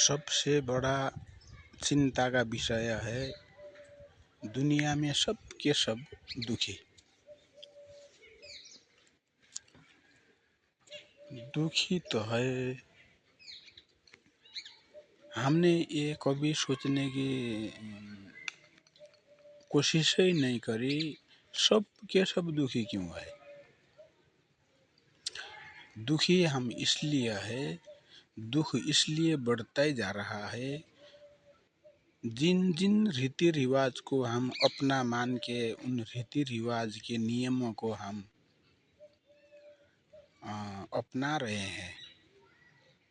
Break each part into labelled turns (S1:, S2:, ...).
S1: सबसे बड़ा चिंता का विषय है दुनिया में सब के सब दुखी। दुखी तो है, हमने ये कभी सोचने की कोशिश ही नहीं करी सब के सब दुखी क्यों है। दुखी हम इसलिए है, दुख इसलिए बढ़ता ही जा रहा है, जिन जिन रीति रिवाज को हम अपना मान के उन रीति रिवाज के नियमों को हम अपना रहे हैं,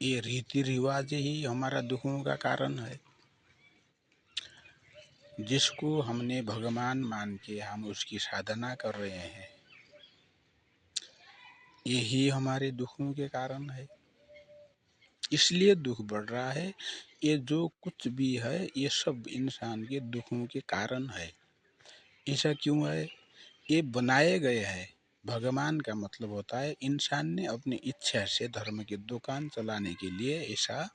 S1: ये रीति रिवाज ही हमारा दुखों का कारण है। जिसको हमने भगवान मान के हम उसकी साधना कर रहे हैं, यही हमारे दुखों के कारण है, इसलिए दुख बढ़ रहा है। ये जो कुछ भी है ये सब इंसान के दुखों के कारण है। ऐसा क्यों है? ये बनाए गए हैं। भगवान का मतलब होता है इंसान ने अपनी इच्छा से धर्म की दुकान चलाने के लिए ऐसा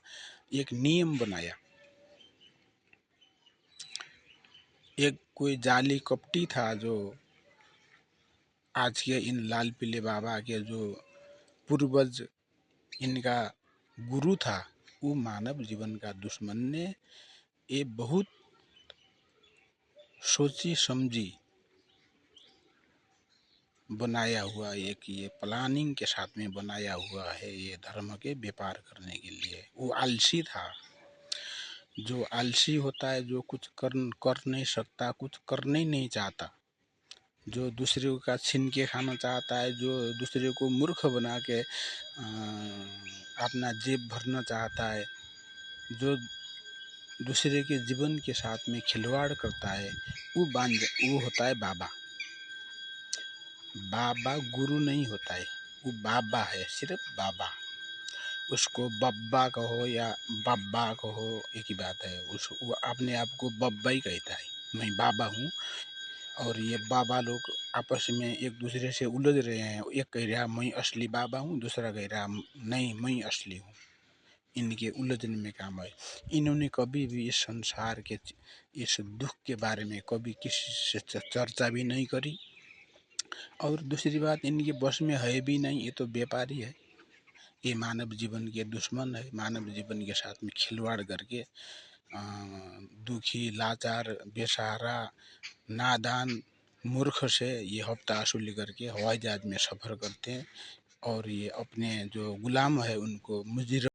S1: एक नियम बनाया। एक कोई जाली कपटी था जो आज के इन लाल पीले बाबा के जो पूर्वज इनका गुरु था, वो मानव जीवन का दुश्मन ने ये बहुत सोची समझी बनाया हुआ एक ये प्लानिंग के साथ में बनाया हुआ है ये धर्म के व्यापार करने के लिए। वो आलसी था, जो आलसी होता है, जो कुछ कर नहीं सकता, कुछ करने ही नहीं चाहता, जो दूसरे का छीन के खाना चाहता है, जो दूसरे को मूर्ख बना के अपना जेब भरना चाहता है, जो दूसरे के जीवन के साथ में खिलवाड़ करता है, वो होता है बाबा। बाबा गुरु नहीं होता है, वो बाबा है, सिर्फ बाबा। उसको बब्बा कहो या बब्बा कहो एक ही बात है। वो अपने आप को बब्बा ही कहता है, मैं बाबा हूँ। और ये बाबा लोग आपस में एक दूसरे से उलझ रहे हैं। एक कह रहा मैं असली बाबा हूँ, दूसरा कह रहा नहीं मैं असली हूँ। इनके उलझन में काम है। इन्होंने कभी भी इस संसार के इस दुख के बारे में कभी किसी से चर्चा भी नहीं करी। और दूसरी बात, इनके बस में है भी नहीं, ये तो व्यापारी है। ये मानव जीवन के दुश्मन है। मानव जीवन के साथ में खिलवाड़ करके दुखी, लाचार, बेसहारा, नादान, मूर्ख से ये हफ्ता वसूली करके हवाई जहाज में सफ़र करते हैं और ये अपने जो गुलाम है उनको मुजरिम